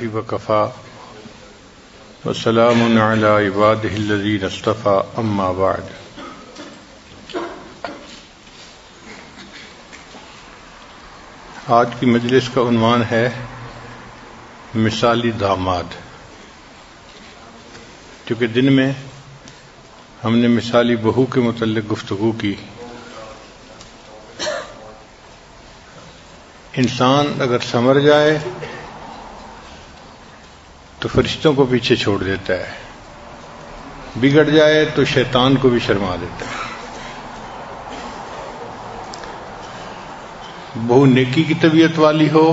للہ وکفی وسلام علی عبادہ الذین اصطفی اما بعد۔ آج کی مجلس کا عنوان ہے مثالی داماد۔ چونکہ دن میں ہم نے مثالی بہو کے متعلق گفتگو کی۔ انسان اگر سنور جائے تو فرشتوں کو پیچھے چھوڑ دیتا ہے، بگڑ جائے تو شیطان کو بھی شرما دیتا ہے۔ بہو نیکی کی طبیعت والی ہو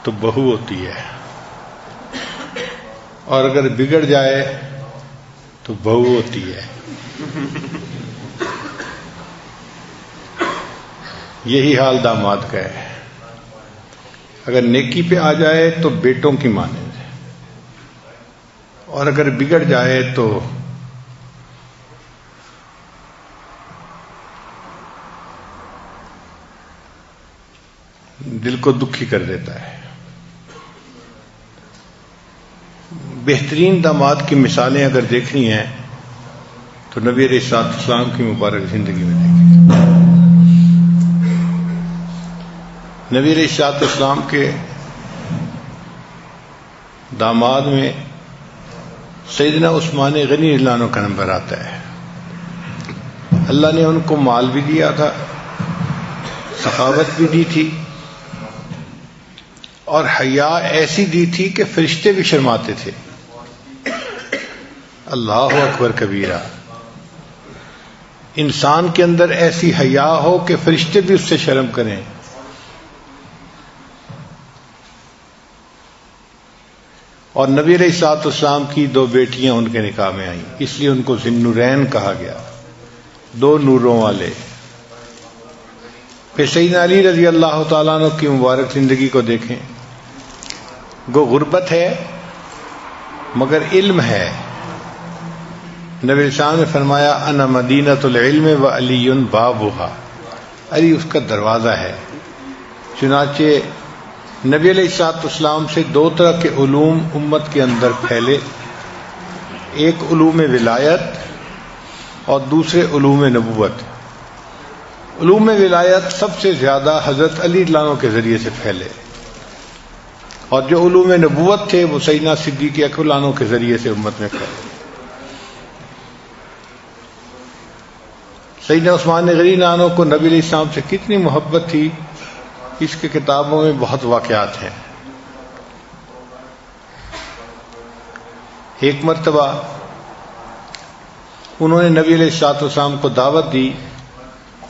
تو بہو ہوتی ہے، اور اگر بگڑ جائے تو بہو ہوتی ہے۔ یہی حال داماد کا ہے، اگر نیکی پہ آ جائے تو بیٹوں کی مانند ہے، اور اگر بگڑ جائے تو دل کو دکھی کر دیتا ہے۔ بہترین داماد کی مثالیں اگر دیکھنی ہیں تو نبی علیہ السلام کی مبارک زندگی میں دیکھیں۔ نبی علیہ السلام کے داماد میں سیدنا عثمان غنی رضی اللہ عنہ کا نمبر آتا ہے۔ اللہ نے ان کو مال بھی دیا تھا، سخاوت بھی دی تھی، اور حیا ایسی دی تھی کہ فرشتے بھی شرماتے تھے۔ اللہ اکبر کبیرہ، انسان کے اندر ایسی حیا ہو کہ فرشتے بھی اس سے شرم کریں۔ اور نبی علیہ السلام کی دو بیٹیاں ان کے نکاح میں آئیں، اس لیے ان کو ذی النورین کہا گیا، دو نوروں والے۔ پھر سیدنا علی رضی اللہ تعالیٰ عنہ کی مبارک زندگی کو دیکھیں، گو غربت ہے مگر علم ہے۔ نبی علیہ السلام نے فرمایا انا مدینۃ العلم و علی بابھا، علی اس کا دروازہ ہے۔ چنانچہ نبی علیہ السلام سے دو طرح کے علوم امت کے اندر پھیلے، ایک علوم ولایت اور دوسرے علوم نبوت۔ علوم ولایت سب سے زیادہ حضرت علی رضی اللہ عنہ کے ذریعے سے پھیلے، اور جو علوم نبوت تھے وہ سیدنا صدیق اکبر رضی اللہ عنہ کے ذریعے سے امت میں پھیلے۔ سیدنا عثمان غنی رضی اللہ عنہ کو نبی علیہ السلام سے کتنی محبت تھی، اس کے کتابوں میں بہت واقعات ہیں۔ ایک مرتبہ انہوں نے نبی علیہ السلام کو دعوت دی،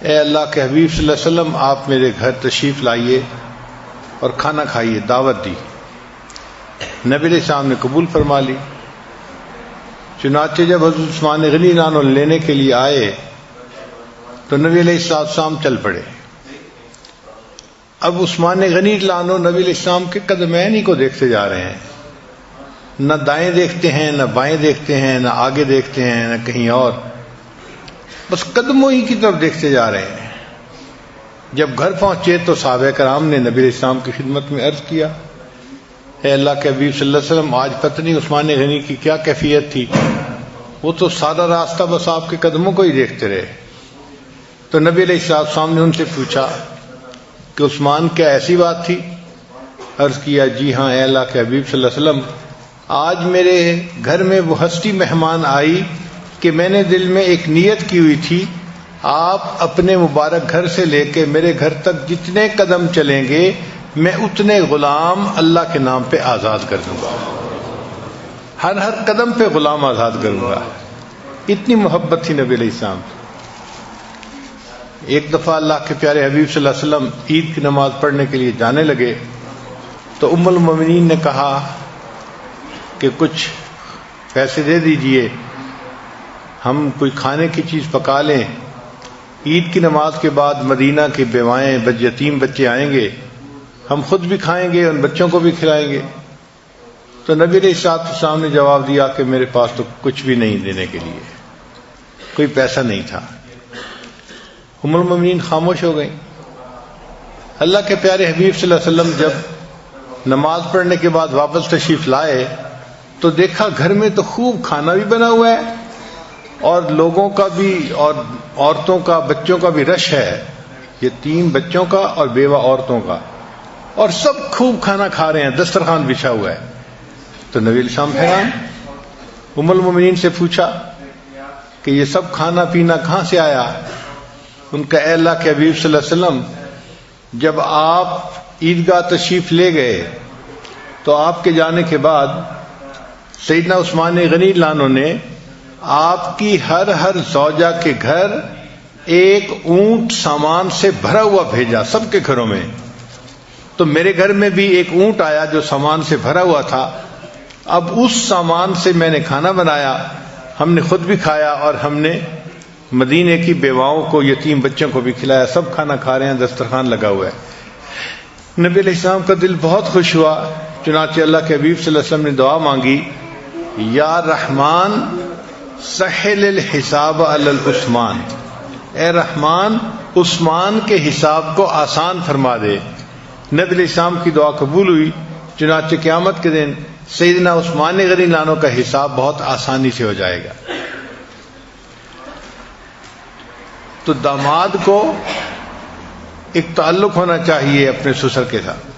اے اللہ کے حبیب صلی اللہ علیہ وسلم، آپ میرے گھر تشریف لائیے اور کھانا کھائیے، دعوت دی۔ نبی علیہ السلام نے قبول فرما لی۔ چنانچہ جب حضرت عثمان غنی رضی اللہ عنہ لینے کے لیے آئے تو نبی علیہ السلام چل پڑے۔ اب عثمان غنی رضی اللہ عنہ نبی علیہ السلام کے قدمین ہی کو دیکھتے جا رہے ہیں، نہ دائیں دیکھتے ہیں، نہ بائیں دیکھتے ہیں، نہ آگے دیکھتے ہیں، نہ کہیں اور، بس قدموں ہی کی طرف دیکھتے جا رہے ہیں۔ جب گھر پہنچے تو صحابہ کرام نے نبی علیہ السلام کی خدمت میں عرض کیا، اے اللہ کے حبیب صلی اللہ علیہ وسلم، آج پتہ نہیں عثمان غنی کی کیا کیفیت تھی، وہ تو سارا راستہ بس آپ کے قدموں کو ہی دیکھتے رہے۔ تو نبی علیہ السلام نے ان سے پوچھا کہ عثمان کیا ایسی بات تھی؟ عرض کیا، جی ہاں اے اللہ کے حبیب صلی اللہ علیہ وسلم، آج میرے گھر میں وہ ہستی مہمان آئی کہ میں نے دل میں ایک نیت کی ہوئی تھی، آپ اپنے مبارک گھر سے لے کے میرے گھر تک جتنے قدم چلیں گے میں اتنے غلام اللہ کے نام پہ آزاد کر دوں گا، ہر قدم پہ غلام آزاد کروں گا۔ اتنی محبت تھی نبی علیہ السلام۔ ایک دفعہ اللہ کے پیارے حبیب صلی اللہ علیہ وسلم عید کی نماز پڑھنے کے لیے جانے لگے تو ام المومنین نے کہا کہ کچھ پیسے دے دیجئے، ہم کوئی کھانے کی چیز پکا لیں، عید کی نماز کے بعد مدینہ کے بیوائیں یتیم بچے آئیں گے، ہم خود بھی کھائیں گے، ان بچوں کو بھی کھلائیں گے۔ تو نبی علیہ السلام نے جواب دیا کہ میرے پاس تو کچھ بھی نہیں دینے کے لیے، کوئی پیسہ نہیں تھا۔ ام المومنین خاموش ہو گئیں۔ اللہ کے پیارے حبیب صلی اللہ علیہ وسلم جب نماز پڑھنے کے بعد واپس تشریف لائے تو دیکھا گھر میں تو خوب کھانا بھی بنا ہوا ہے اور لوگوں کا بھی اور عورتوں کا بچوں کا بھی رش ہے، یتیم بچوں کا اور بیوہ عورتوں کا، اور سب خوب کھانا کھا رہے ہیں، دسترخوان بچھا ہوا ہے۔ تو نبی علیہ السلام حیران، ام المومنین سے پوچھا کہ یہ سب کھانا پینا کہاں سے آیا؟ ان کا اے اللہ کے حبیب صلی اللہ علیہ وسلم، جب آپ عیدگاہ تشریف لے گئے تو آپ کے جانے کے بعد سیدنا عثمان غنی اللہ عنہ نے آپ کی ہر زوجہ کے گھر ایک اونٹ سامان سے بھرا ہوا بھیجا، سب کے گھروں میں۔ تو میرے گھر میں بھی ایک اونٹ آیا جو سامان سے بھرا ہوا تھا، اب اس سامان سے میں نے کھانا بنایا، ہم نے خود بھی کھایا اور ہم نے مدینے کی بیواؤں کو، یتیم بچوں کو بھی کھلایا، سب کھانا کھا رہے ہیں، دسترخوان لگا ہوا ہے۔ نبی علیہ السلام کا دل بہت خوش ہوا، چنانچہ اللہ کے حبیب صلی اللہ علیہ وسلم نے دعا مانگی، یا رحمان سہل الحساب علی العثمان، اے رحمان عثمان کے حساب کو آسان فرما دے۔ نبی علیہ السلام کی دعا قبول ہوئی، چنانچہ قیامت کے دن سیدنا عثمان غنی اللہ عنہ کا حساب بہت آسانی سے ہو جائے گا۔ تو داماد کو ایک تعلق ہونا چاہیے اپنے سسر کے ساتھ۔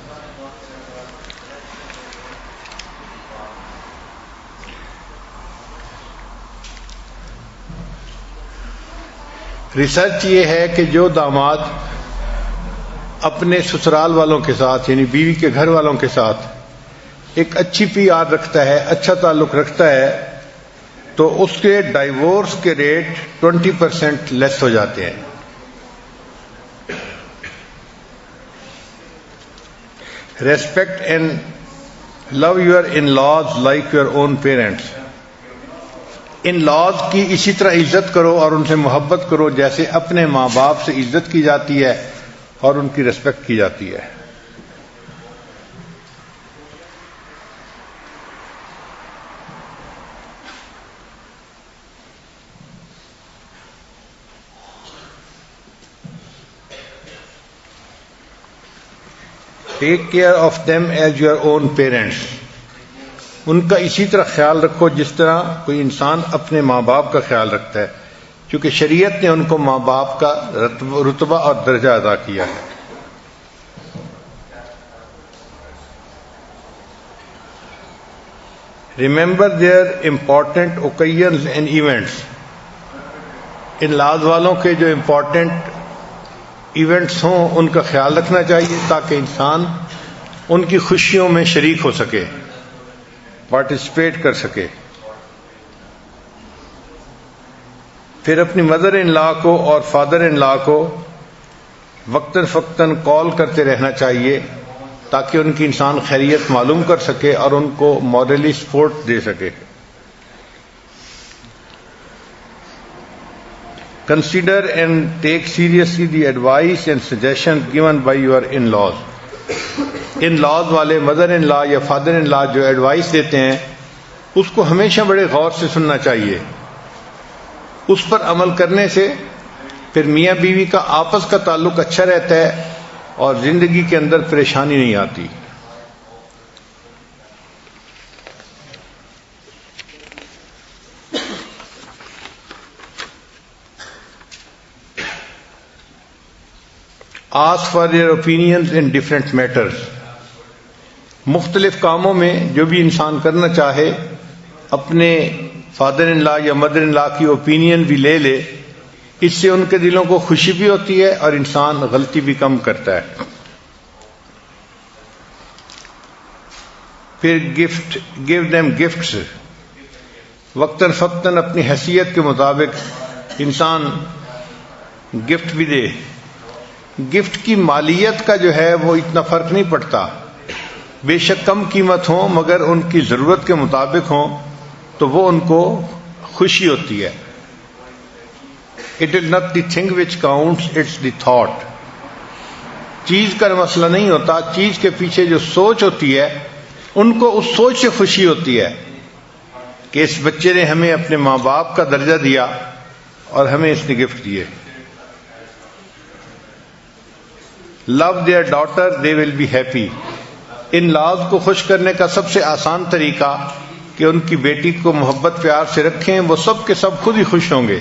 ریسرچ یہ ہے کہ جو داماد اپنے سسرال والوں کے ساتھ یعنی بیوی کے گھر والوں کے ساتھ ایک اچھی پی آر رکھتا ہے، اچھا تعلق رکھتا ہے، تو اس کے ڈائیورس کے ریٹ 20% لیس ہو جاتے ہیں۔ Respect and love your in laws like your own parents, in laws کی اسی طرح عزت کرو اور ان سے محبت کرو جیسے اپنے ماں باپ سے عزت کی جاتی ہے اور ان کی ریسپیکٹ کی جاتی ہے۔ Take care of them as your own parents, ان کا اسی طرح خیال رکھو جس طرح کوئی انسان اپنے ماں باپ کا خیال رکھتا ہے، کیونکہ شریعت نے ان کو ماں باپ کا رتبہ اور درجہ ادا کیا ہے۔ Remember their important occasions and events, in laws والوں کے جو امپورٹنٹ ایونٹس ہوں ان کا خیال رکھنا چاہیے تاکہ انسان ان کی خوشیوں میں شریک ہو سکے، پارٹیسپیٹ کر سکے۔ پھر اپنی مدر ان لا کو اور فادر ان لا کو وقتاً فوقتاً کال کرتے رہنا چاہیے تاکہ ان کی انسان خیریت معلوم کر سکے اور ان کو مورلی سپورٹ دے سکے۔ Consider and take seriously the advice and suggestions given by your in-laws. in-laws والے مدر ان لا یا فادر ان لا جو ایڈوائس دیتے ہیں اس کو ہمیشہ بڑے غور سے سننا چاہیے، اس پر عمل کرنے سے پھر میاں بیوی کا آپس کا تعلق اچھا رہتا ہے اور زندگی کے اندر پریشانی نہیں آتی۔ Ask for their opinions in different matters. مختلف کاموں میں جو بھی انسان کرنا چاہے اپنے فادر ان لا یا مدر ان لا کی اوپینین بھی لے لے، اس سے ان کے دلوں کو خوشی بھی ہوتی ہے اور انسان غلطی بھی کم کرتا ہے۔ پھر give them gifts، وقتاً فوقتاً اپنی حیثیت کے مطابق انسان گفٹ بھی دے۔ گفٹ کی مالیت کا جو ہے وہ اتنا فرق نہیں پڑتا، بے شک کم قیمت ہوں مگر ان کی ضرورت کے مطابق ہوں تو وہ ان کو خوشی ہوتی ہے۔ It is not the thing which counts, it's the thought. چیز کا مسئلہ نہیں ہوتا، چیز کے پیچھے جو سوچ ہوتی ہے ان کو اس سوچ سے خوشی ہوتی ہے کہ اس بچے نے ہمیں اپنے ماں باپ کا درجہ دیا اور ہمیں اس نے گفٹ دیے۔ Love their daughter, they will be happy. In laws کو خوش کرنے کا سب سے آسان طریقہ کہ ان کی بیٹی کو محبت پیار سے رکھیں، وہ سب کے سب خود ہی خوش ہوں گے۔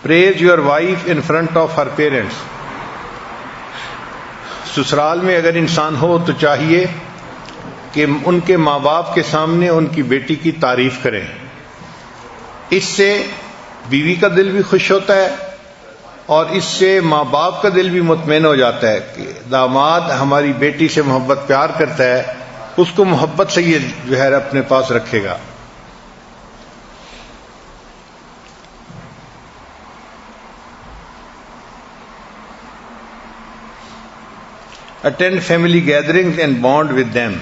Praise your wife in front of her parents۔ سسرال میں اگر انسان ہو تو چاہیے کہ ان کے ماں باپ کے سامنے ان کی بیٹی کی تعریف کریں۔ اس سے بیوی کا دل بھی خوش ہوتا ہے اور اس سے ماں باپ کا دل بھی مطمئن ہو جاتا ہے کہ داماد ہماری بیٹی سے محبت پیار کرتا ہے، اس کو محبت سے یہ جو ہے اپنے پاس رکھے گا۔ Attend family gatherings and bond with them۔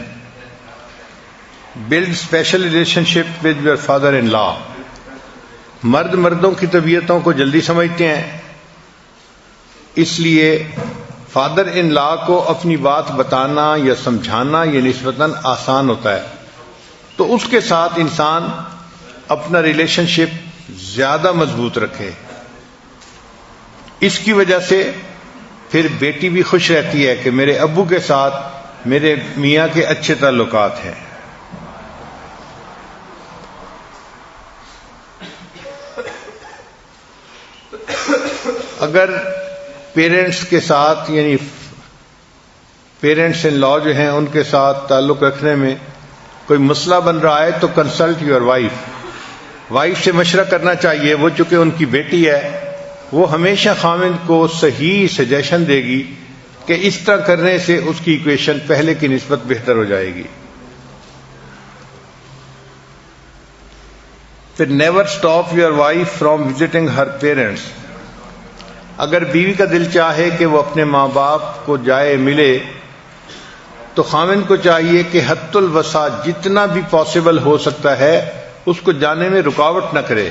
Build special relationship with your father-in-law۔ مرد مردوں کی طبیعتوں کو جلدی سمجھتے ہیں، اس لیے فادر ان لا کو اپنی بات بتانا یا سمجھانا یہ نسبتاً آسان ہوتا ہے، تو اس کے ساتھ انسان اپنا ریلیشن شپ زیادہ مضبوط رکھے۔ اس کی وجہ سے پھر بیٹی بھی خوش رہتی ہے کہ میرے ابو کے ساتھ میرے میاں کے اچھے تعلقات ہیں۔ اگر پیرنٹس کے ساتھ یعنی پیرنٹس ان لا جو ہیں ان کے ساتھ تعلق رکھنے میں کوئی مسئلہ بن رہا ہے تو کنسلٹ یور وائف سے مشورہ کرنا چاہیے۔ وہ چونکہ ان کی بیٹی ہے، وہ ہمیشہ خاوند کو صحیح سجیشن دے گی کہ اس طرح کرنے سے اس کی ایکویشن پہلے کی نسبت بہتر ہو جائے گی۔ پھر never stop your wife from visiting her parents. اگر بیوی کا دل چاہے کہ وہ اپنے ماں باپ کو جائے ملے تو خاوند کو چاہیے کہ حد الوسع جتنا بھی پاسبل ہو سکتا ہے اس کو جانے میں رکاوٹ نہ کرے۔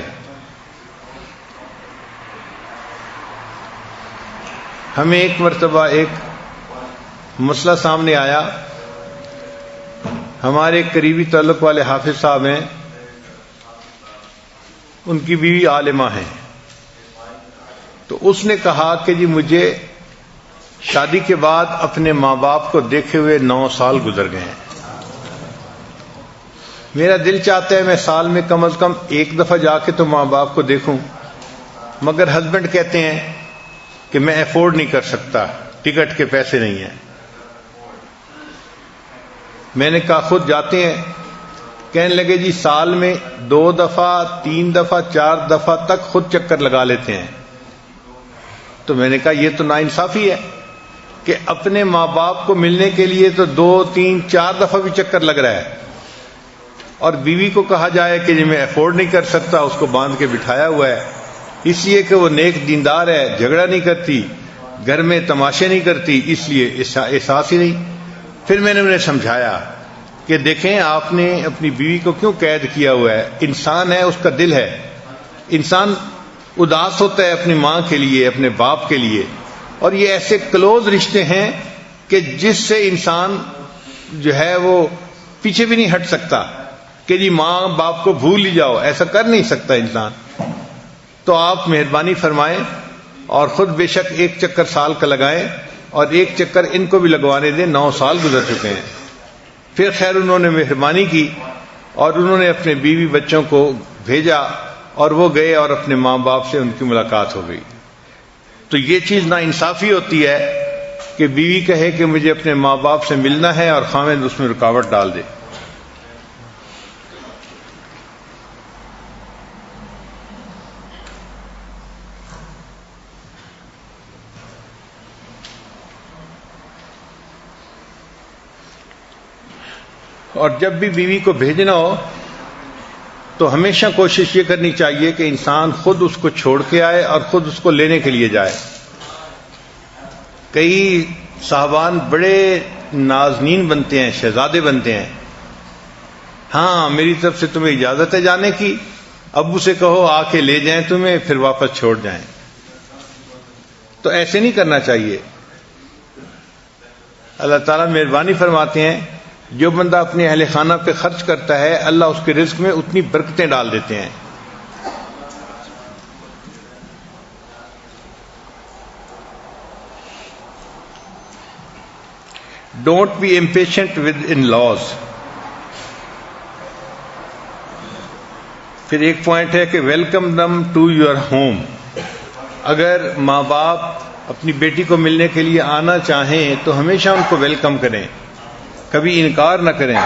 ہمیں ایک مرتبہ ایک مسئلہ سامنے آیا، ہمارے قریبی تعلق والے حافظ صاحب ہیں، ان کی بیوی عالمہ ہیں، تو اس نے کہا کہ جی مجھے شادی کے بعد اپنے ماں باپ کو دیکھے ہوئے 9 سال گزر گئے ہیں، میرا دل چاہتا ہے میں سال میں کم از کم ایک دفعہ جا کے تو ماں باپ کو دیکھوں، مگر ہسبینڈ کہتے ہیں کہ میں افورڈ نہیں کر سکتا، ٹکٹ کے پیسے نہیں ہیں۔ میں نے کہا خود جاتے ہیں؟ کہنے لگے جی سال میں 2 دفعہ 3 دفعہ 4 دفعہ تک خود چکر لگا لیتے ہیں۔ تو میں نے کہا یہ تو ناانصافی ہے کہ اپنے ماں باپ کو ملنے کے لیے تو 2 3 4 دفعہ بھی چکر لگ رہا ہے، اور بیوی کو کہا جائے کہ جی میں افورڈ نہیں کر سکتا، اس کو باندھ کے بٹھایا ہوا ہے اس لیے کہ وہ نیک دیندار ہے، جھگڑا نہیں کرتی، گھر میں تماشے نہیں کرتی، اس لیے احساس ہی نہیں۔ پھر میں نے انہیں سمجھایا کہ دیکھیں آپ نے اپنی بیوی کو کیوں قید کیا ہوا ہے، انسان ہے، اس کا دل ہے، انسان اداس ہوتا ہے اپنی ماں کے لیے، اپنے باپ کے لیے، اور یہ ایسے کلوز رشتے ہیں کہ جس سے انسان جو ہے وہ پیچھے بھی نہیں ہٹ سکتا کہ جی ماں باپ کو بھول ہی جاؤ، ایسا کر نہیں سکتا انسان۔ تو آپ مہربانی فرمائیں اور خود بے شک ایک چکر سال کا لگائیں اور ایک چکر ان کو بھی لگوانے دیں، 9 سال گزر چکے ہیں۔ پھر خیر انہوں نے مہربانی کی اور انہوں نے اپنے بیوی بچوں کو بھیجا اور وہ گئے اور اپنے ماں باپ سے ان کی ملاقات ہو گئی۔ تو یہ چیز ناانصافی ہوتی ہے کہ بیوی کہے کہ مجھے اپنے ماں باپ سے ملنا ہے اور خاوند اس میں رکاوٹ ڈال دے۔ اور جب بھی بیوی کو بھیجنا ہو تو ہمیشہ کوشش یہ کرنی چاہیے کہ انسان خود اس کو چھوڑ کے آئے اور خود اس کو لینے کے لیے جائے۔ کئی صاحبان بڑے نازنین بنتے ہیں، شہزادے بنتے ہیں، ہاں میری طرف سے تمہیں اجازت ہے جانے کی، ابو سے کہو آ کے لے جائیں تمہیں، پھر واپس چھوڑ جائیں۔ تو ایسے نہیں کرنا چاہیے۔ اللہ تعالیٰ مہربانی فرماتے ہیں جو بندہ اپنے اہل خانہ پہ خرچ کرتا ہے اللہ اس کے رزق میں اتنی برکتیں ڈال دیتے ہیں۔ Don't be impatient with in-laws. پھر ایک پوائنٹ ہے کہ welcome them to your home. اگر ماں باپ اپنی بیٹی کو ملنے کے لیے آنا چاہیں تو ہمیشہ ان کو ویلکم کریں، کبھی انکار نہ کریں.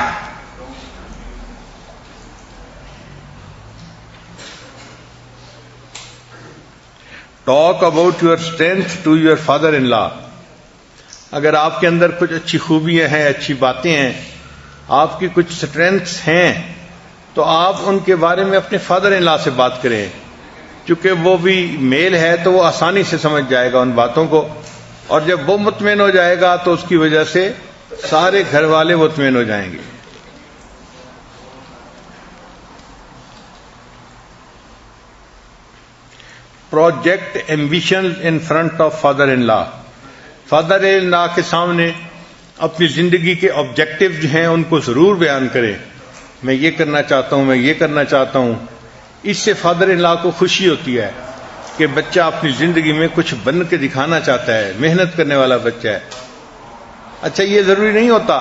Talk about your strength to your father-in-law. اگر آپ کے اندر کچھ اچھی خوبیاں ہیں، اچھی باتیں ہیں، آپ کی کچھ اسٹرینتھس ہیں، تو آپ ان کے بارے میں اپنے فادر ان لا سے بات کریں. چونکہ وہ بھی میل ہے تو وہ آسانی سے سمجھ جائے گا ان باتوں کو، اور جب وہ مطمئن ہو جائے گا تو اس کی وجہ سے سارے گھر والے مطمئن ہو جائیں گے. Project ambition in front of father in law. Father in law کے سامنے اپنی زندگی کے آبجیکٹو جو ہیں ان کو ضرور بیان کریں. میں یہ کرنا چاہتا ہوں، میں یہ کرنا چاہتا ہوں. اس سے فادر ان لا کو خوشی ہوتی ہے کہ بچہ اپنی زندگی میں کچھ بن کے دکھانا چاہتا ہے، محنت کرنے والا بچہ ہے. اچھا، یہ ضروری نہیں ہوتا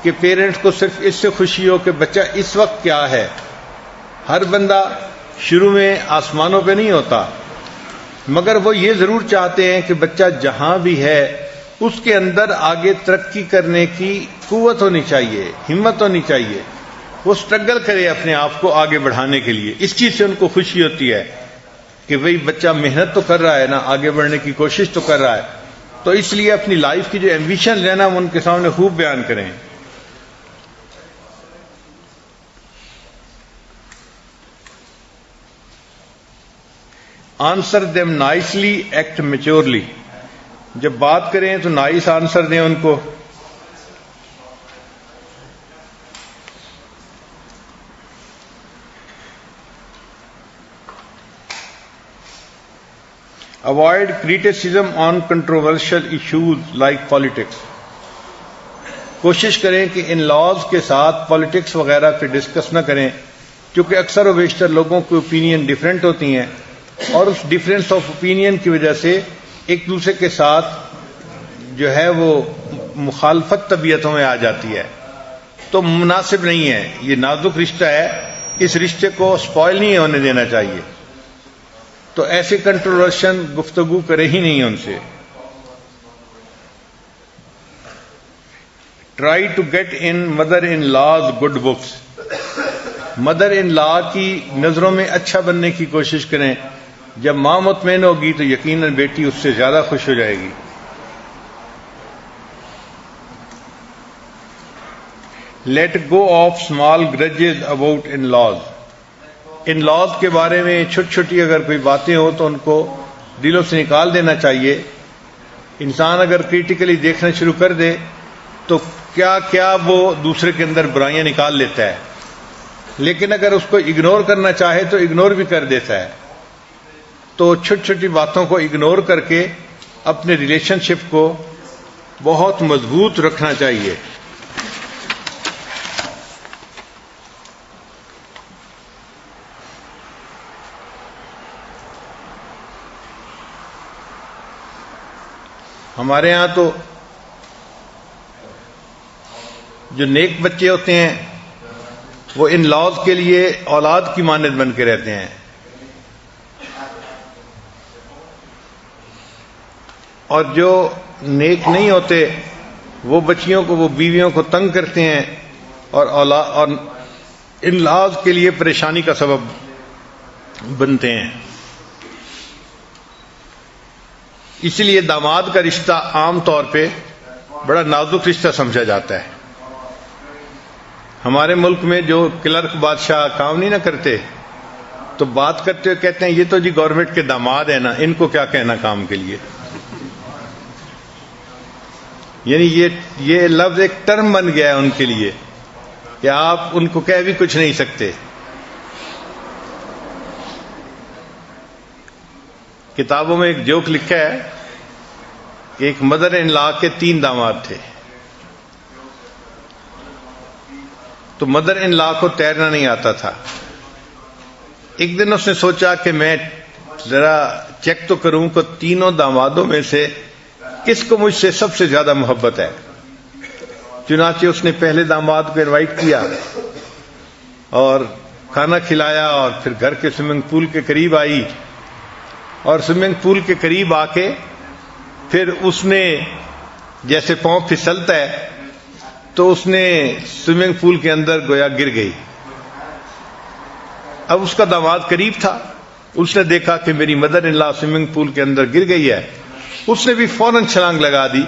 کہ پیرنٹس کو صرف اس سے خوشی ہو کہ بچہ اس وقت کیا ہے. ہر بندہ شروع میں آسمانوں پہ نہیں ہوتا، مگر وہ یہ ضرور چاہتے ہیں کہ بچہ جہاں بھی ہے اس کے اندر آگے ترقی کرنے کی قوت ہونی چاہیے، ہمت ہونی چاہیے. وہ سٹرگل کرے اپنے آپ کو آگے بڑھانے کے لیے. اس چیز سے ان کو خوشی ہوتی ہے کہ بھئی بچہ محنت تو کر رہا ہے نا، آگے بڑھنے کی کوشش تو کر رہا ہے. تو اس لیے اپنی لائف کی جو ایمبیشن ہے نا وہ ان کے سامنے خوب بیان کریں. Answer them nicely, act maturely. جب بات کریں تو نائس آنسر دیں ان کو. Avoid criticism on controversial issues like politics. کوشش کریں کہ ان لاز کے ساتھ پالیٹکس وغیرہ پہ ڈسکس نہ کریں، کیونکہ اکثر و بیشتر لوگوں کی اوپینین ڈیفرنٹ ہوتی ہیں، اور اس ڈیفرنس آف اوپینین کی وجہ سے ایک دوسرے کے ساتھ جو ہے وہ مخالفت طبیعتوں میں آ جاتی ہے. تو مناسب نہیں ہے. یہ نازک رشتہ ہے، اس رشتے کو سپوائل نہیں ہونے دینا چاہیے. تو ایسے کنٹروورشن گفتگو کرے ہی نہیں ان سے. Try to get in mother in law's good books. Mother in law کی نظروں میں اچھا بننے کی کوشش کریں. جب ماں مطمئن ہوگی تو یقیناً بیٹی اس سے زیادہ خوش ہو جائے گی. Let go of small grudges about in laws. In laws کے بارے میں چھوٹی چھوٹی اگر کوئی باتیں ہو تو ان کو دلوں سے نکال دینا چاہیے. انسان اگر کریٹیکلی دیکھنا شروع کر دے تو کیا کیا وہ دوسرے کے اندر برائیاں نکال لیتا ہے، لیکن اگر اس کو اگنور کرنا چاہے تو اگنور بھی کر دیتا ہے. تو چھوٹی چھوٹی باتوں کو اگنور کر کے اپنے ریلیشن شپ کو بہت مضبوط رکھنا چاہیے. ہمارے ہاں تو جو نیک بچے ہوتے ہیں وہ ان لاز کے لیے اولاد کی مانند بن کے رہتے ہیں، اور جو نیک نہیں ہوتے وہ بچیوں کو، وہ بیویوں کو تنگ کرتے ہیں اور ان لاز کے لیے پریشانی کا سبب بنتے ہیں. اسی لیے داماد کا رشتہ عام طور پہ بڑا نازک رشتہ سمجھا جاتا ہے. ہمارے ملک میں جو کلرک بادشاہ کام نہیں نہ کرتے تو بات کرتے ہوئے کہتے ہیں یہ تو جی گورنمنٹ کے داماد ہیں نا، ان کو کیا کہنا کام کے لیے. یعنی یہ لفظ ایک ٹرم بن گیا ہے ان کے لیے کہ آپ ان کو کہہ بھی کچھ نہیں سکتے. کتابوں میں ایک جوک لکھا ہے کہ ایک مدر ان لا کے 3 داماد تھے. تو مدر ان لا کو تیرنا نہیں آتا تھا. ایک دن اس نے سوچا کہ میں ذرا چیک تو کروں کہ 3 دامادوں میں سے کس کو مجھ سے سب سے زیادہ محبت ہے. چنانچہ اس نے پہلے داماد کو انوائٹ کیا اور کھانا کھلایا، اور پھر گھر کے سوئمنگ پول کے قریب آئی، اور سوئمنگ پول کے قریب آ کے پھر اس نے جیسے پاؤں پھسلتا ہے تو اس نے سوئمنگ پول کے اندر گویا گر گئی۔ اب اس کا داماد قریب تھا، اس نے دیکھا کہ میری mother in law swimming pool کے اندر گر گئی ہے، اس نے بھی فوراً چھلانگ لگا دی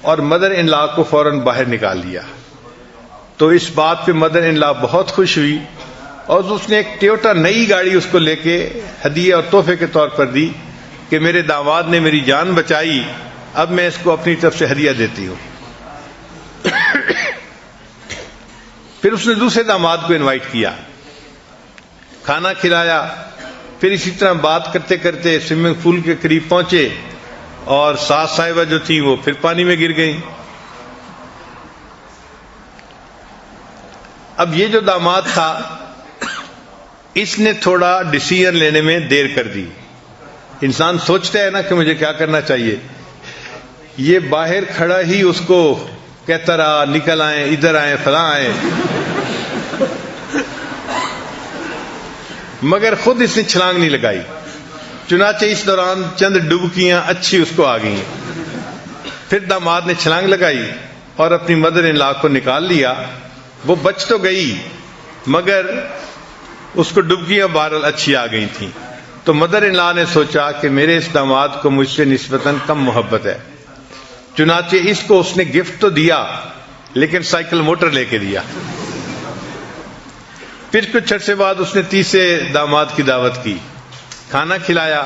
اور مدر ان لا کو فوراً باہر نکال دیا۔ تو اس بات پہ مدر ان لا بہت خوش ہوئی اور اس نے ایک ٹویوٹا نئی گاڑی اس کو لے کے ہدیے اور تحفے کے طور پر دی کہ میرے داماد نے میری جان بچائی، اب میں اس کو اپنی طرف سے ہدیہ دیتی ہوں۔ پھر اس نے دوسرے داماد کو انوائٹ کیا، کھانا کھلایا، پھر اسی طرح بات کرتے کرتے سوئمنگ پول کے قریب پہنچے اور ساس صاحبہ جو تھی وہ پھر پانی میں گر گئیں۔ اب یہ جو داماد تھا اس نے تھوڑا ڈیسیژن لینے میں دیر کر دی۔ انسان سوچتا ہے نا کہ مجھے کیا کرنا چاہیے، یہ باہر کھڑا ہی اس کو کہتا رہا نکل آئیں، ادھر آئیں، فلاں آئیں، مگر خود اس نے چھلانگ نہیں لگائی۔ چنانچہ اس دوران چند ڈبکیاں اچھی اس کو آ گئیں۔ پھر داماد نے چھلانگ لگائی اور اپنی مدر ان لا کو نکال لیا۔ وہ بچ تو گئی مگر اس کو ڈبکیاں بہرحال اچھی آ گئی تھیں۔ تو مدر ان لا نے سوچا کہ میرے اس داماد کو مجھ سے نسبتاً کم محبت ہے، چنانچہ اس کو اس نے گفٹ تو دیا لیکن سائیکل موٹر لے کے دیا۔ پھر کچھ عرصے بعد اس نے تیسرے داماد کی دعوت کی، کھانا کھلایا،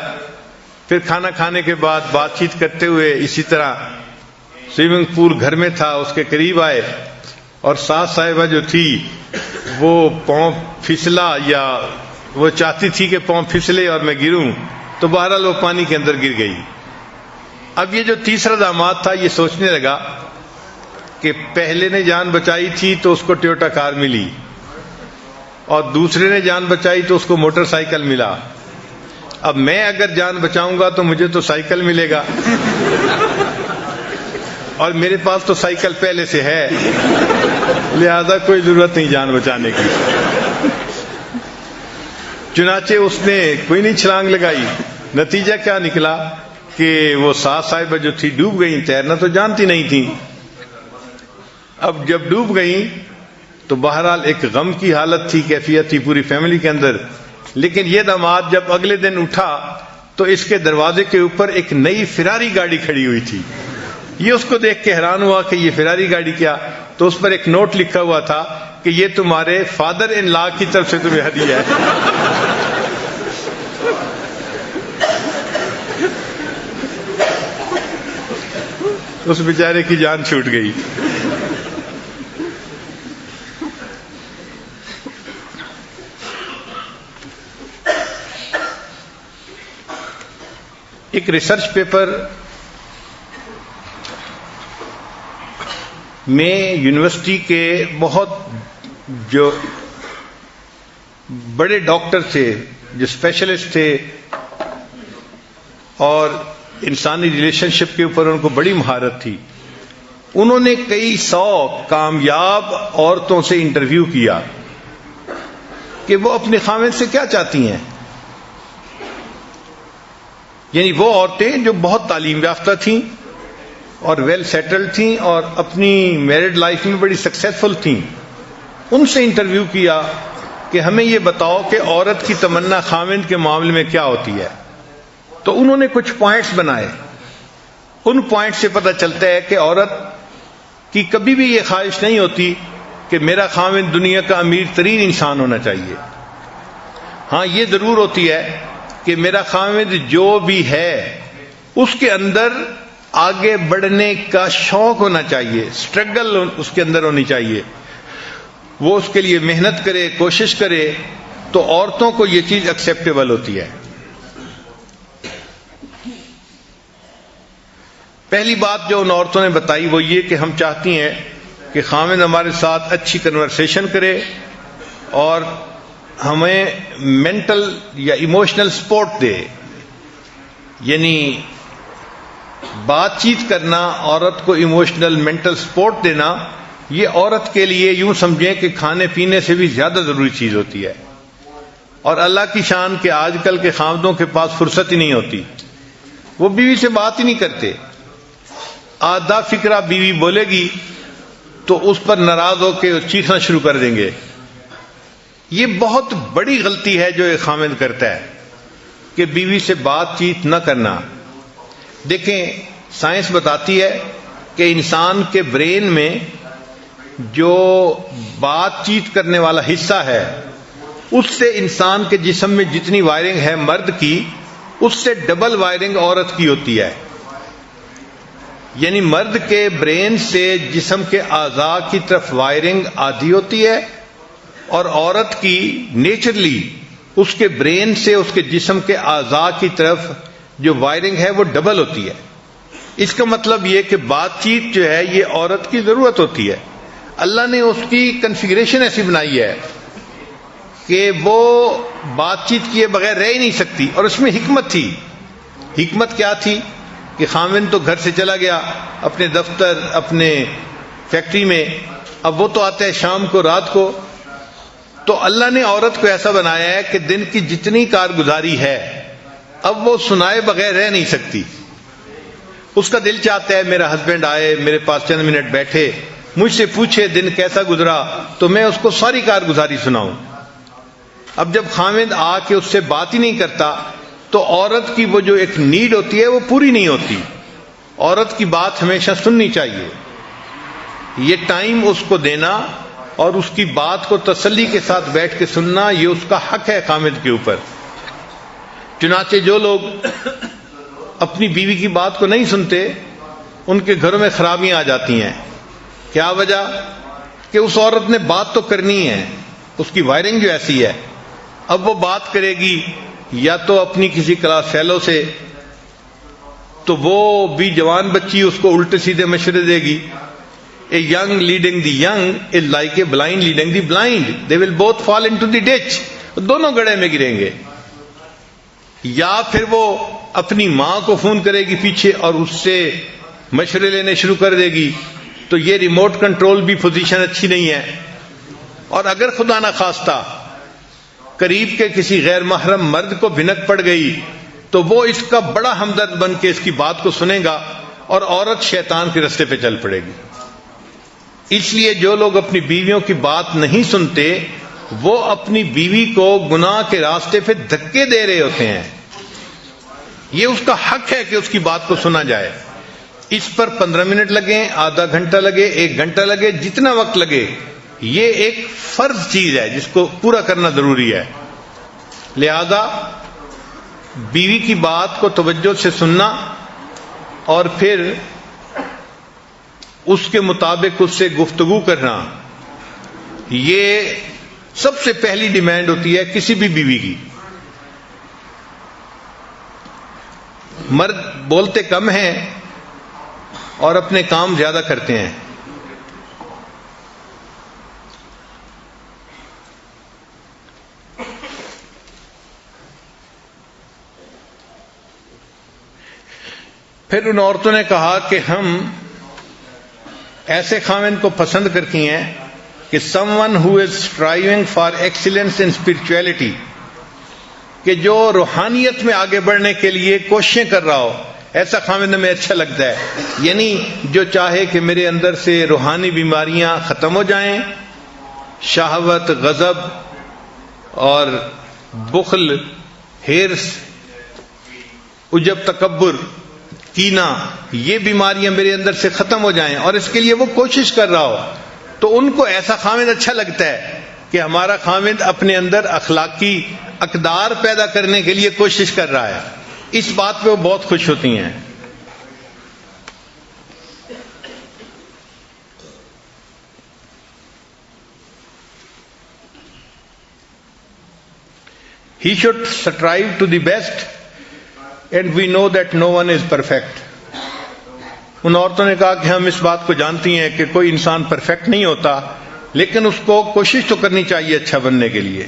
پھر کھانا کھانے کے بعد بات چیت کرتے ہوئے اسی طرح سوئمنگ پول گھر میں تھا اس کے قریب آئے، اور ساس صاحبہ جو تھی وہ پاؤں پھسلا یا وہ چاہتی تھی کہ پاؤں پھسلے اور میں گروں، تو بہرحال وہ پانی کے اندر گر گئی۔ اب یہ جو تیسرا داماد تھا یہ سوچنے لگا کہ پہلے نے جان بچائی تھی تو اس کو ٹویوٹا کار ملی، اور دوسرے نے جان بچائی تو اس کو موٹر سائیکل ملا، اب میں اگر جان بچاؤں گا تو مجھے تو سائیکل ملے گا، اور میرے پاس تو سائیکل پہلے سے ہے، لہذا کوئی ضرورت نہیں جان بچانے کی۔ چنانچہ اس نے کوئی نہیں چھلانگ لگائی۔ نتیجہ کیا نکلا کہ وہ ساس صاحبہ جو تھی ڈوب گئیں، تیرنا تو جانتی نہیں تھی۔ اب جب ڈوب گئیں تو بہرحال ایک غم کی حالت تھی، کیفیت تھی پوری فیملی کے اندر۔ لیکن یہ داماد جب اگلے دن اٹھا تو اس کے دروازے کے اوپر ایک نئی فراری گاڑی کھڑی ہوئی تھی۔ یہ اس کو دیکھ کے حیران ہوا کہ یہ فراری گاڑی کیا، تو اس پر ایک نوٹ لکھا ہوا تھا کہ یہ تمہارے فادر ان لا کی طرف سے تمہیں ہدیہ ہے۔ اس بیچارے کی جان چھوٹ گئی۔ ایک ریسرچ پیپر میں یونیورسٹی کے بہت جو بڑے ڈاکٹر تھے، جو اسپیشلسٹ تھے اور انسانی ریلیشن شپ کے اوپر ان کو بڑی مہارت تھی، انہوں نے کئی 100 کامیاب عورتوں سے انٹرویو کیا کہ وہ اپنے خاوند سے کیا چاہتی ہیں، یعنی وہ عورتیں جو بہت تعلیم یافتہ تھیں اور ویل سیٹلڈ تھیں اور اپنی میرڈ لائف میں بڑی سکسیسفل تھیں، ان سے انٹرویو کیا کہ ہمیں یہ بتاؤ کہ عورت کی تمنا خاوند کے معاملے میں کیا ہوتی ہے۔ تو انہوں نے کچھ پوائنٹس بنائے، ان پوائنٹ سے پتہ چلتا ہے کہ عورت کی کبھی بھی یہ خواہش نہیں ہوتی کہ میرا خاوند دنیا کا امیر ترین انسان ہونا چاہیے۔ ہاں یہ ضرور ہوتی ہے کہ میرا خاوند جو بھی ہے اس کے اندر آگے بڑھنے کا شوق ہونا چاہیے، سٹرگل اس کے اندر ہونی چاہیے، وہ اس کے لیے محنت کرے، کوشش کرے، تو عورتوں کو یہ چیز ایکسیپٹیبل ہوتی ہے۔ پہلی بات جو ان عورتوں نے بتائی وہ یہ کہ ہم چاہتی ہیں کہ خاوند ہمارے ساتھ اچھی کنورسیشن کرے اور ہمیں مینٹل یا ایموشنل سپورٹ دے، یعنی بات چیت کرنا، عورت کو ایموشنل مینٹل سپورٹ دینا، یہ عورت کے لیے یوں سمجھیں کہ کھانے پینے سے بھی زیادہ ضروری چیز ہوتی ہے. اور اللہ کی شان کہ آج کل کے خاوندوں کے پاس فرصت ہی نہیں ہوتی، وہ بیوی سے بات ہی نہیں کرتے. آدھا فکرہ بیوی بولے گی تو اس پر ناراض ہو کے چیخنا شروع کر دیں گے. یہ بہت بڑی غلطی ہے جو ایک خاوند کرتا ہے کہ بیوی سے بات چیت نہ کرنا. دیکھیں سائنس بتاتی ہے کہ انسان کے برین میں جو بات چیت کرنے والا حصہ ہے اس سے انسان کے جسم میں جتنی وائرنگ ہے مرد کی، اس سے ڈبل وائرنگ عورت کی ہوتی ہے. یعنی مرد کے برین سے جسم کے اعضاء کی طرف وائرنگ آدھی ہوتی ہے اور عورت کی نیچرلی اس کے برین سے اس کے جسم کے اعضاء کی طرف جو وائرنگ ہے وہ ڈبل ہوتی ہے. اس کا مطلب یہ کہ بات چیت جو ہے یہ عورت کی ضرورت ہوتی ہے. اللہ نے اس کی کنفیگریشن ایسی بنائی ہے کہ وہ بات چیت کیے بغیر رہ ہی نہیں سکتی. اور اس میں حکمت تھی. حکمت کیا تھی کہ خاوند تو گھر سے چلا گیا اپنے دفتر اپنے فیکٹری میں، اب وہ تو آتا ہے شام کو رات کو. تو اللہ نے عورت کو ایسا بنایا ہے کہ دن کی جتنی کارگزاری ہے اب وہ سنائے بغیر رہ نہیں سکتی. اس کا دل چاہتا ہے میرا ہسبینڈ آئے میرے پاس چند منٹ بیٹھے مجھ سے پوچھے دن کیسا گزرا تو میں اس کو ساری کارگزاری سناؤں. اب جب خاوند آ کے اس سے بات ہی نہیں کرتا تو عورت کی وہ جو ایک نیڈ ہوتی ہے وہ پوری نہیں ہوتی. عورت کی بات ہمیشہ سننی چاہیے. یہ ٹائم اس کو دینا اور اس کی بات کو تسلی کے ساتھ بیٹھ کے سننا یہ اس کا حق ہے خاوند کے اوپر. چنانچہ جو لوگ اپنی بیوی کی بات کو نہیں سنتے ان کے گھروں میں خرابیاں آ جاتی ہیں. کیا وجہ؟ کہ اس عورت نے بات تو کرنی ہے، اس کی وائرنگ جو ایسی ہے. اب وہ بات کرے گی یا تو اپنی کسی کلاس فیلو سے، تو وہ بھی جوان بچی اس کو الٹے سیدھے مشورے دے گی. A young leading the young is like a blind leading the blind. They will both fall into the ditch. دونوں گڑھے میں گریں گے. یا پھر وہ اپنی ماں کو فون کرے گی پیچھے اور اس سے مشورے لینے شروع کر دے گی. تو یہ ریموٹ کنٹرول بھی پوزیشن اچھی نہیں ہے. اور اگر خدا نہ خواستہ قریب کے کسی غیر محرم مرد کو بھنک پڑ گئی تو وہ اس کا بڑا ہمدرد بن کے اس کی بات کو سنے گا اور عورت شیطان کے رستے پہ چل پڑے گی. اس لیے جو لوگ اپنی بیویوں کی بات نہیں سنتے وہ اپنی بیوی کو گناہ کے راستے پہ دھکے دے رہے ہوتے ہیں. یہ اس کا حق ہے کہ اس کی بات کو سنا جائے. اس پر 15 منٹ لگیں، آدھا گھنٹہ لگے، 1 گھنٹہ لگے، جتنا وقت لگے، یہ ایک فرض چیز ہے جس کو پورا کرنا ضروری ہے. لہذا بیوی کی بات کو توجہ سے سننا اور پھر اس کے مطابق اس سے گفتگو کرنا، یہ سب سے پہلی ڈیمانڈ ہوتی ہے کسی بھی بیوی کی. مرد بولتے کم ہیں اور اپنے کام زیادہ کرتے ہیں. پھر ان عورتوں نے کہا کہ ہم ایسے خاوند کو پسند کرتی ہیں کہ someone who is striving for excellence in spirituality، کہ جو روحانیت میں آگے بڑھنے کے لیے کوششیں کر رہا ہو، ایسا خاوند ہمیں اچھا لگتا ہے. یعنی جو چاہے کہ میرے اندر سے روحانی بیماریاں ختم ہو جائیں، شہوت، غضب اور بخل، ہرس، عجب، تکبر، کینہ، یہ بیماریاں میرے اندر سے ختم ہو جائیں اور اس کے لیے وہ کوشش کر رہا ہو، تو ان کو ایسا خاوند اچھا لگتا ہے کہ ہمارا خاوند اپنے اندر اخلاقی اقدار پیدا کرنے کے لیے کوشش کر رہا ہے. اس بات پہ وہ بہت خوش ہوتی ہیں. He should strive to the best and we know that no one is perfect. ان عورتوں نے کہا کہ ہم اس بات کو جانتی ہیں کہ کوئی انسان پرفیکٹ نہیں ہوتا، لیکن اس کو کوشش تو کرنی چاہیے اچھا بننے کے لیے.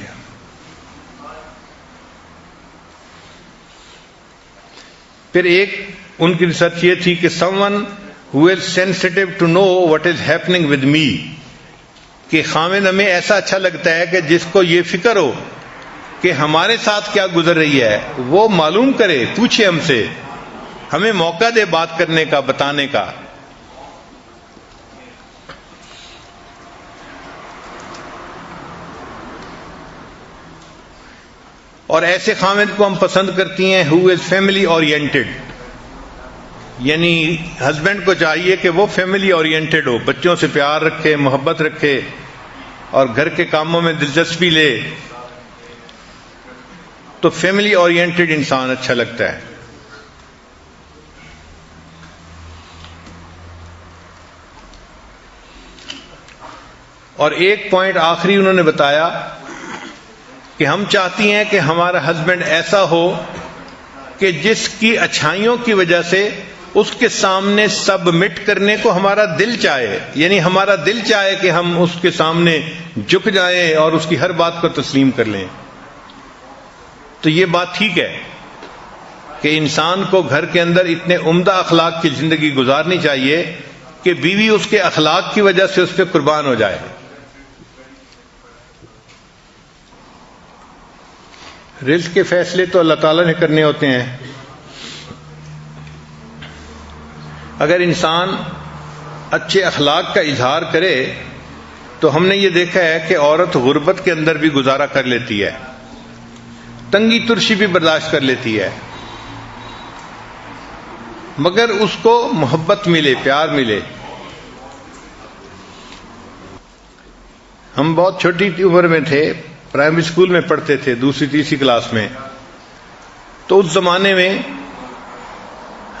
پھر ایک ان کی ریسرچ یہ تھی کہ someone who is sensitive to know what is happening with me، کہ خاوند ہمیں ایسا اچھا لگتا ہے کہ جس کو یہ فکر ہو کہ ہمارے ساتھ کیا گزر رہی ہے وہ معلوم کرے، پوچھے ہم سے، ہمیں موقع دے بات کرنے کا، بتانے کا۔ اور ایسے خاوند کو ہم پسند کرتی ہیں who is family oriented، یعنی ہسبینڈ کو چاہیے کہ وہ فیملی اورینٹڈ ہو، بچوں سے پیار رکھے، محبت رکھے اور گھر کے کاموں میں دلچسپی لے، تو فیملی اورینٹڈ انسان اچھا لگتا ہے۔ اور ایک پوائنٹ آخری انہوں نے بتایا کہ ہم چاہتی ہیں کہ ہمارا ہسبینڈ ایسا ہو کہ جس کی اچھائیوں کی وجہ سے اس کے سامنے سبمٹ کرنے کو ہمارا دل چاہے، یعنی ہمارا دل چاہے کہ ہم اس کے سامنے جھک جائیں اور اس کی ہر بات کو تسلیم کر لیں۔ تو یہ بات ٹھیک ہے کہ انسان کو گھر کے اندر اتنے عمدہ اخلاق کی زندگی گزارنی چاہیے کہ بیوی اس کے اخلاق کی وجہ سے اس پہ قربان ہو جائے۔ رزق کے فیصلے تو اللہ تعالیٰ نے کرنے ہوتے ہیں۔ اگر انسان اچھے اخلاق کا اظہار کرے تو ہم نے یہ دیکھا ہے کہ عورت غربت کے اندر بھی گزارا کر لیتی ہے، تنگی ترشی بھی برداشت کر لیتی ہے، مگر اس کو محبت ملے، پیار ملے۔ ہم بہت چھوٹی عمر میں تھے، پرائمری اسکول میں پڑھتے تھے، دوسری تیسری کلاس میں، تو اس زمانے میں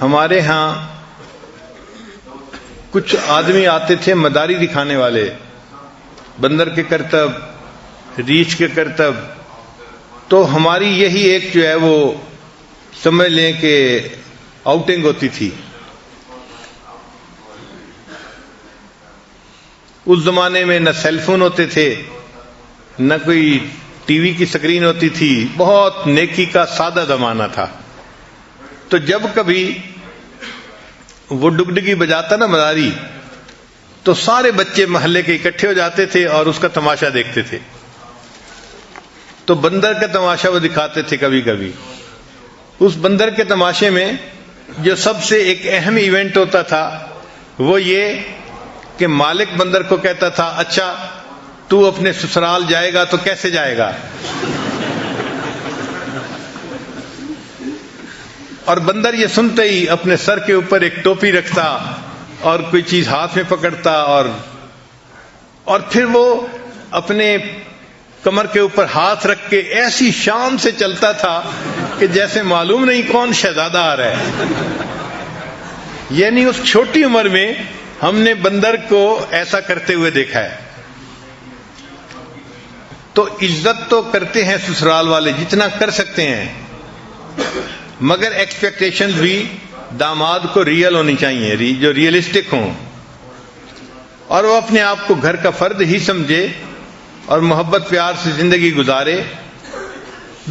ہمارے ہاں کچھ آدمی آتے تھے مداری دکھانے والے، بندر کے کرتب، ریچھ کے کرتب، تو ہماری یہی ایک جو ہے وہ سمجھ لیں کہ آؤٹنگ ہوتی تھی۔ اس زمانے میں نہ سیل فون ہوتے تھے، نہ کوئی ٹی وی کی سکرین ہوتی تھی، بہت نیکی کا سادہ زمانہ تھا۔ تو جب کبھی وہ ڈگڈگی بجاتا نا مداری، تو سارے بچے محلے کے اکٹھے ہو جاتے تھے اور اس کا تماشا دیکھتے تھے۔ تو بندر کا تماشا وہ دکھاتے تھے کبھی کبھی۔ اس بندر کے تماشے میں جو سب سے ایک اہم ایونٹ ہوتا تھا وہ یہ کہ مالک بندر کو کہتا تھا، اچھا تو اپنے سسرال جائے گا تو کیسے جائے گا؟ اور بندر یہ سنتے ہی اپنے سر کے اوپر ایک ٹوپی رکھتا اور کوئی چیز ہاتھ میں پکڑتا اور پھر وہ اپنے کمر کے اوپر ہاتھ رکھ کے ایسی شان سے چلتا تھا کہ جیسے معلوم نہیں کون شہزادہ آ رہا ہے۔ یعنی اس چھوٹی عمر میں ہم نے بندر کو ایسا کرتے ہوئے دیکھا ہے۔ تو عزت تو کرتے ہیں سسرال والے جتنا کر سکتے ہیں، مگر ایکسپیکٹیشن بھی داماد کو ریئل ہونی چاہیے، جو ریئلسٹک ہوں، اور وہ اپنے آپ کو گھر کا فرد ہی سمجھے اور محبت پیار سے زندگی گزارے۔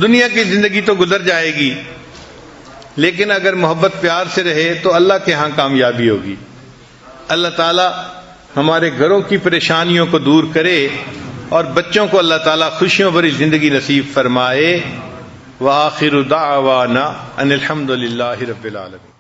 دنیا کی زندگی تو گزر جائے گی، لیکن اگر محبت پیار سے رہے تو اللہ کے ہاں کامیابی ہوگی۔ اللہ تعالی ہمارے گھروں کی پریشانیوں کو دور کرے اور بچوں کو اللہ تعالی خوشیوں بھری زندگی نصیب فرمائے۔ وآخر دعوانا ان الحمد للہ رب العالمین۔